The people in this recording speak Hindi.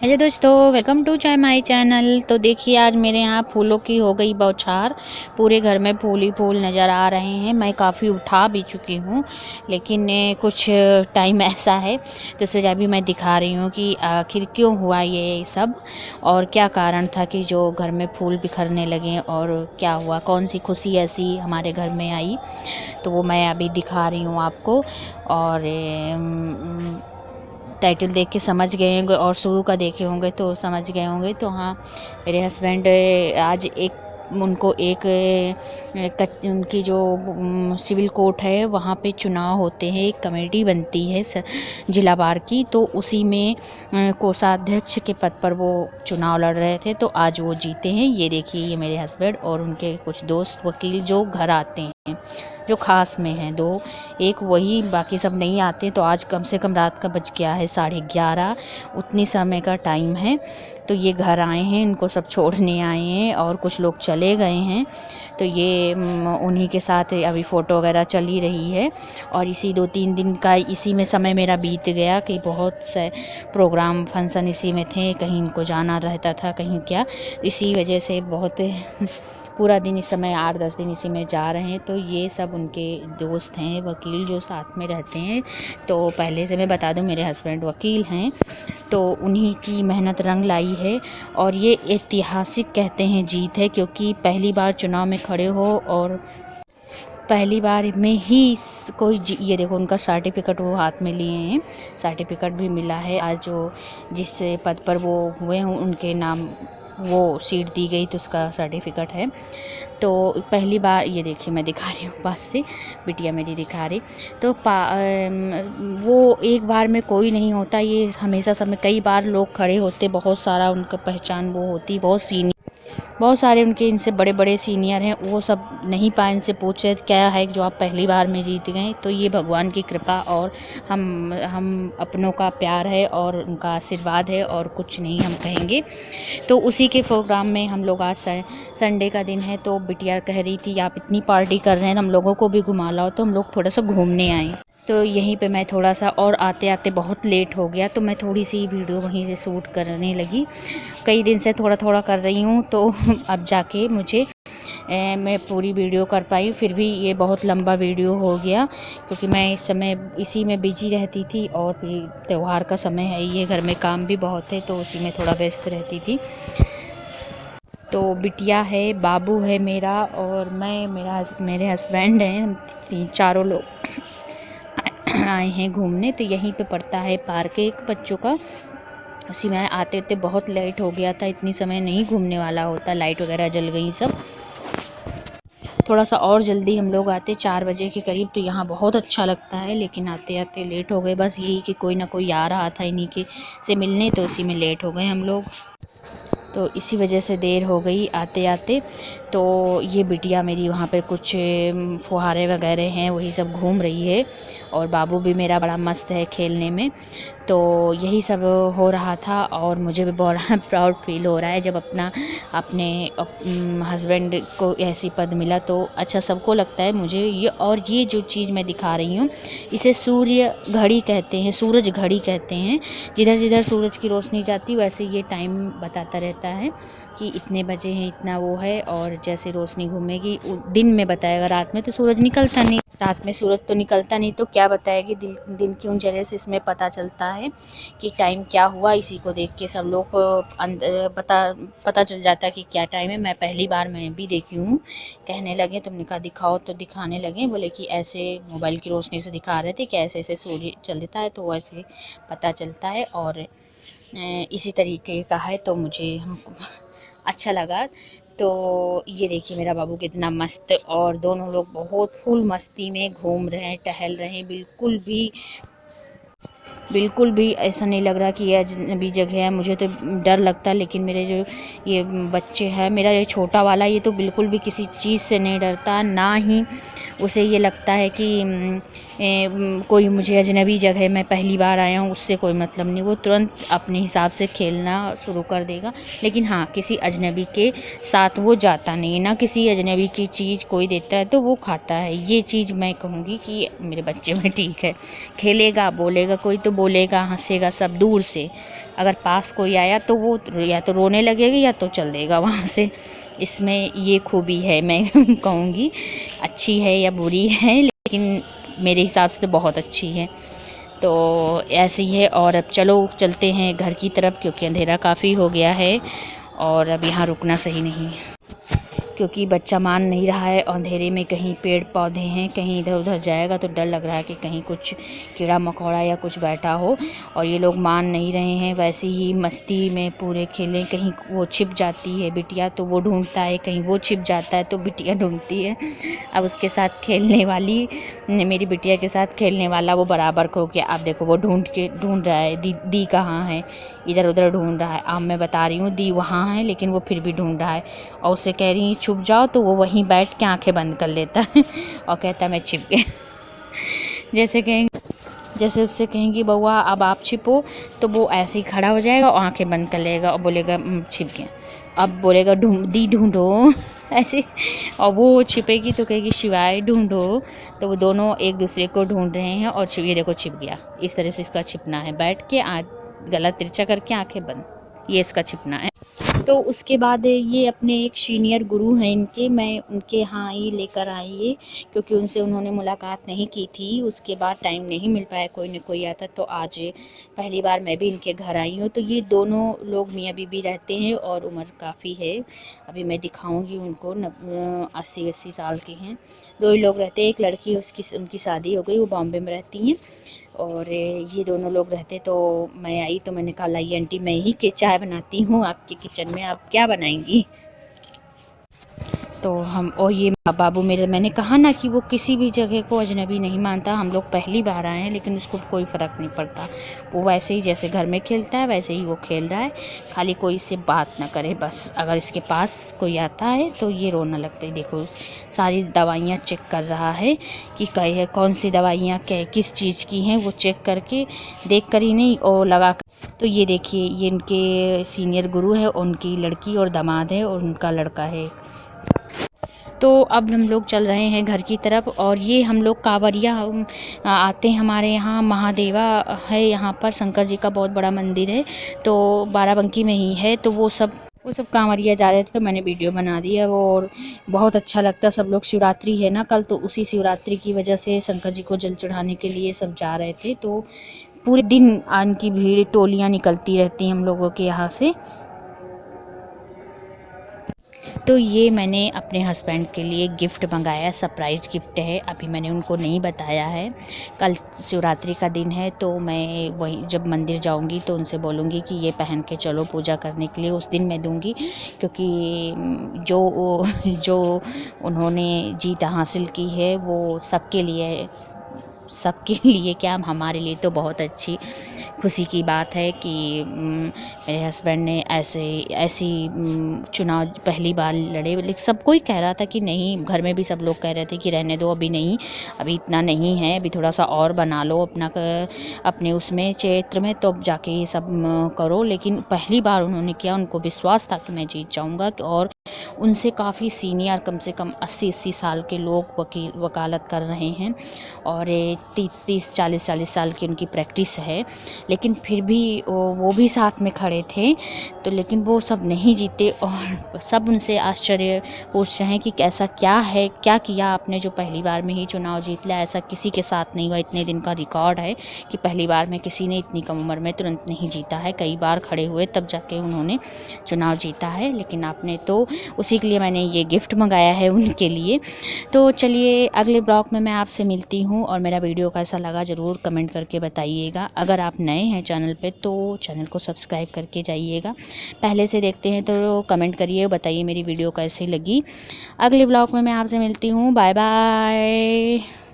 हेलो दोस्तों, वेलकम टू चाय माई चैनल। तो देखिए आज मेरे यहाँ फूलों की हो गई बौछार। पूरे घर में फूल ही फूल नज़र आ रहे हैं। मैं काफ़ी उठा भी चुकी हूँ, लेकिन कुछ टाइम ऐसा है तो सोचा भी मैं दिखा रही हूँ कि आखिर क्यों हुआ ये सब और क्या कारण था कि जो घर में फूल बिखरने लगे और क्या हुआ, कौन सी खुशी ऐसी हमारे घर में आई। तो वो मैं अभी दिखा रही हूँ आपको। और टाइटल देख के समझ गए होंगे और शुरू का देखे होंगे तो समझ गए होंगे। तो हाँ, मेरे हस्बैंड आज उनको एक उनकी जो सिविल कोर्ट है वहाँ पे चुनाव होते हैं, एक कमेटी बनती है जिला बार की। तो उसी में कोषाध्यक्ष के पद पर वो चुनाव लड़ रहे थे, तो आज वो जीते हैं। ये देखिए, ये मेरे हस्बैंड और उनके कुछ दोस्त वकील जो घर आते हैं, जो खास में हैं दो, एक वही, बाकी सब नहीं आते। तो आज कम से कम रात का बज गया है 11:30, उतनी समय का टाइम है। तो ये घर आए हैं, इनको सब छोड़ने आए हैं और कुछ लोग चले गए हैं। तो ये उन्हीं के साथ अभी फ़ोटो वगैरह चली रही है। और इसी 2-3 दिन का इसी में समय मेरा बीत गया कि बहुत से प्रोग्राम फंक्शन इसी में थे, कहीं इनको जाना रहता था, कहीं क्या, इसी वजह से बहुत पूरा दिन इस समय 8-10 दिन इसी में जा रहे हैं। तो ये सब उनके दोस्त हैं, वकील जो साथ में रहते हैं। तो पहले से मैं बता दूं, मेरे हस्बैंड वकील हैं, तो उन्हीं की मेहनत रंग लाई है। और ये ऐतिहासिक कहते हैं जीत है, क्योंकि पहली बार चुनाव में खड़े हो और पहली बार में ही कोई ये देखो, उनका सर्टिफिकेट वो हाथ में लिए हैं, सर्टिफिकेट भी मिला है। आज जो जिस पद पर वो हुए हैं उनके नाम वो सीट दी गई, तो उसका सर्टिफिकेट है। तो पहली बार ये देखिए, मैं दिखा रही हूँ पास से, बिटिया मेरी दिखा रही। तो वो एक बार में कोई नहीं होता, ये हमेशा समय कई बार लोग खड़े होते, बहुत सारा उनका पहचान वो होती, बहुत सारे उनके इनसे बड़े बड़े सीनियर हैं, वो सब नहीं पाए। इनसे पूछे क्या है जो आप पहली बार में जीत गए। तो ये भगवान की कृपा और हम अपनों का प्यार है और उनका आशीर्वाद है, और कुछ नहीं हम कहेंगे। तो उसी के प्रोग्राम में हम लोग, आज संडे का दिन है, तो बिटिया कह रही थी आप इतनी पार्टी कर रहे हैं, हम लोगों को भी घुमा लाओ। तो हम लोग थोड़ा सा घूमने आए। तो यहीं पे मैं थोड़ा सा, और आते आते बहुत लेट हो गया, तो मैं थोड़ी सी वीडियो वहीं से शूट करने लगी। कई दिन से थोड़ा थोड़ा कर रही हूँ, तो अब जाके मुझे मैं पूरी वीडियो कर पाई। फिर भी ये बहुत लंबा वीडियो हो गया, क्योंकि मैं इस समय इसी में बिजी रहती थी, और भी त्यौहार का समय है, ये घर में काम भी बहुत है, तो उसी में थोड़ा व्यस्त रहती थी। तो बिटिया है, बाबू है मेरा, और मैं, मेरे हस्बैंड हैं, हम चारों लोग आए हैं घूमने। तो यहीं पे पड़ता है पार्क एक बच्चों का, उसी में आते आते बहुत लेट हो गया था। इतनी समय नहीं घूमने वाला होता, लाइट वगैरह जल गई सब। थोड़ा सा और जल्दी हम लोग आते 4 बजे के करीब, तो यहाँ बहुत अच्छा लगता है, लेकिन आते आते लेट हो गए। बस यही कि कोई ना कोई आ रहा था इन्हीं के से मिलने, तो उसी में लेट हो गए हम लोग, तो इसी वजह से देर हो गई आते आते। तो ये बिटिया मेरी वहाँ पे कुछ फुहारे वगैरह हैं, वही सब घूम रही है, और बाबू भी मेरा बड़ा मस्त है खेलने में। तो यही सब हो रहा था, और मुझे भी बड़ा प्राउड फील हो रहा है जब अपने हस्बैंड को ऐसी पद मिला। तो अच्छा सबको लगता है मुझे ये। और ये जो चीज़ मैं दिखा रही हूँ, इसे सूर्य घड़ी कहते हैं, सूरज घड़ी कहते हैं। जिधर जिधर सूरज की रोशनी जाती वैसे ये टाइम बताता रहता है कि इतने बजे हैं, इतना वो है। और जैसे रोशनी घूमेगी, दिन में बताएगा, रात में तो सूरज निकलता नहीं, रात में सूरज तो निकलता नहीं, तो क्या बताएगी, दिन की उन जगह से इसमें पता चलता है कि टाइम क्या हुआ। इसी को देख के सब लोग पता चल जाता है कि क्या टाइम है। मैं पहली बार मैं भी देखी हूँ, कहने लगे, तुमने कहा दिखाओ, तो दिखाने लगे, बोले कि ऐसे मोबाइल की रोशनी से दिखा रहे थे कि ऐसे ऐसे सूर्य चलता है, तो वैसे पता चलता है। और इसी तरीके का है, तो मुझे अच्छा लगा। तो ये देखिए मेरा बाबू कितना मस्त, और दोनों लोग बहुत फुल मस्ती में घूम रहे हैं, टहल रहे हैं। बिल्कुल भी ऐसा नहीं लग रहा कि ये अजनबी जगह है। मुझे तो डर लगता है, लेकिन मेरे जो ये बच्चे हैं, मेरा ये छोटा वाला, ये तो बिल्कुल भी किसी चीज़ से नहीं डरता, ना ही उसे ये लगता है कि कोई मुझे अजनबी जगह मैं पहली बार आया हूँ उससे कोई मतलब नहीं। वो तुरंत अपने हिसाब से खेलना शुरू कर देगा। लेकिन हाँ, किसी अजनबी के साथ वो जाता नहीं है, ना किसी अजनबी की चीज़ कोई देता है तो वो खाता है। ये चीज़ मैं कहूँगी कि मेरे बच्चे में ठीक है, खेलेगा, बोलेगा कोई तो बोलेगा, हंसेगा सब दूर से। अगर पास कोई आया तो वो या तो रोने लगेगी या तो चल देगा वहाँ से। इसमें ये खूबी है, मैं कहूँगी अच्छी है या बुरी है, लेकिन मेरे हिसाब से तो बहुत अच्छी है। तो ऐसे ही है। और अब चलो चलते हैं घर की तरफ, क्योंकि अंधेरा काफ़ी हो गया है और अब यहाँ रुकना सही नहीं है, क्योंकि बच्चा मान नहीं रहा है। अंधेरे में कहीं पेड़ पौधे हैं, कहीं इधर उधर जाएगा तो डर लग रहा है कि कहीं कुछ कीड़ा मकोड़ा या कुछ बैठा हो। और ये लोग मान नहीं रहे हैं, वैसे ही मस्ती में पूरे खेलें। कहीं वो छिप जाती है बिटिया तो वो ढूंढता है, कहीं वो छिप जाता है तो बिटिया ढूंढती है। अब उसके साथ खेलने वाली, मेरी बिटिया के साथ खेलने वाला वो बराबर खो गया। आप देखो वो ढूंढ रहा है दी कहाँ है, इधर उधर ढूंढ रहा है। अब मैं बता रही हूँ दी वहाँ है, लेकिन वो फिर भी ढूंढ रहा है। और उसे कह रही छुप जाओ तो वो वहीं बैठ के आंखें बंद कर लेता है और कहता है मैं छिप गया। जैसे उससे कहेंगी बउआ अब आप छिपो, तो वो ऐसे ही खड़ा हो जाएगा और आंखें बंद कर लेगा और बोलेगा छिप गया। अब बोलेगा ढूंढो ऐसे। और वो छिपेगी तो कहेगी शिवाय ढूंढो। तो वो दोनों एक दूसरे को ढूंढ रहे हैं और ये देखो छिप गया। इस तरह से इसका छिपना है, बैठ के गला तिरछा करके आंखें बंद, ये इसका छिपना है। तो उसके बाद ये अपने एक सीनियर गुरु हैं इनके, मैं उनके यहाँ ही लेकर आई ये, क्योंकि उनसे उन्होंने मुलाकात नहीं की थी। उसके बाद टाइम नहीं मिल पाया, कोई न कोई आता। तो आज पहली बार मैं भी इनके घर आई हूँ। तो ये दोनों लोग मियाँ बीबी रहते हैं और उम्र काफ़ी है। अभी मैं दिखाऊंगी उनको, 80 साल के हैं। दो ही लोग रहते हैं, एक लड़की उनकी शादी हो गई, वो बॉम्बे में रहती हैं। और ये दोनों लोग रहते। तो मैं आई तो मैंने कहा लाई आंटी मैं ही के चाय बनाती हूँ आपके किचन में, आप क्या बनाएंगी। तो हम और ये बाबू मेरे, मैंने कहा ना कि वो किसी भी जगह को अजनबी नहीं मानता। हम लोग पहली बार आए हैं लेकिन उसको कोई फ़र्क नहीं पड़ता। वो वैसे ही जैसे घर में खेलता है वैसे ही वो खेल रहा है, खाली कोई इससे बात ना करे बस। अगर इसके पास कोई आता है तो ये रोना लगता है। देखो सारी दवाइयाँ चेक कर रहा है कि कौन सी दवाइयाँ किस चीज़ की हैं, वो चेक करके देख कर ही नहीं और लगा कर। तो ये देखिए ये इनके सीनियर गुरु है, उनकी लड़की और दामाद है और उनका लड़का है। तो अब हम लोग चल रहे हैं घर की तरफ। और ये हम लोग कांवरिया आते हैं हमारे यहाँ, महादेवा है यहाँ पर, शंकर जी का बहुत बड़ा मंदिर है, तो बाराबंकी में ही है। तो वो सब कांवरिया जा रहे थे तो मैंने वीडियो बना दिया वो। और बहुत अच्छा लगता है, सब लोग, शिवरात्रि है ना कल, तो उसी शिवरात्रि की वजह से शंकर जी को जल चढ़ाने के लिए सब जा रहे थे। तो पूरे दिन आन की भीड़, टोलियाँ निकलती रहती हैं हम लोगों के यहाँ से। तो ये मैंने अपने हस्बैंड के लिए गिफ्ट मंगाया, सरप्राइज़ गिफ्ट है, अभी मैंने उनको नहीं बताया है। कल शिवरात्रि का दिन है तो मैं वही जब मंदिर जाऊंगी तो उनसे बोलूँगी कि ये पहन के चलो पूजा करने के लिए। उस दिन मैं दूंगी, क्योंकि जो उन्होंने जीत हासिल की है वो सबके लिए क्या, हमारे लिए तो बहुत अच्छी खुशी की बात है कि मेरे हस्बैंड ने ऐसी चुनाव पहली बार लड़े। लेकिन सब कोई कह रहा था कि नहीं, घर में भी सब लोग कह रहे थे कि रहने दो, अभी नहीं, अभी इतना नहीं है, अभी थोड़ा सा और बना लो अपने उसमें क्षेत्र में, तो जाके ये सब करो। लेकिन पहली बार उन्होंने किया, उनको विश्वास था कि मैं जीत जाऊँगा। और उनसे काफ़ी सीनियर, कम से कम 80 साल के लोग वकालत कर रहे हैं और 30-40 साल की उनकी प्रैक्टिस है। लेकिन फिर भी वो भी साथ में खड़े थे। तो लेकिन वो सब नहीं जीते और सब उनसे आश्चर्य पूछ रहे हैं कि ऐसा क्या है, क्या किया आपने जो पहली बार में ही चुनाव जीत लिया। ऐसा किसी के साथ नहीं हुआ, इतने दिन का रिकॉर्ड है कि पहली बार में किसी ने इतनी कम उम्र में तुरंत नहीं जीता है, कई बार खड़े हुए तब जाके उन्होंने चुनाव जीता है। लेकिन आपने तो, उसी के लिए मैंने ये गिफ्ट मंगाया है उनके लिए। तो चलिए अगले ब्लॉग में मैं आपसे मिलती हूँ। और मेरा वीडियो कैसा लगा ज़रूर कमेंट करके बताइएगा। अगर आप नए हैं चैनल पे तो चैनल को सब्सक्राइब करके जाइएगा। पहले से देखते हैं तो कमेंट करिए, बताइए मेरी वीडियो कैसी लगी। अगले ब्लॉग में मैं आपसे मिलती हूँ। Bye bye.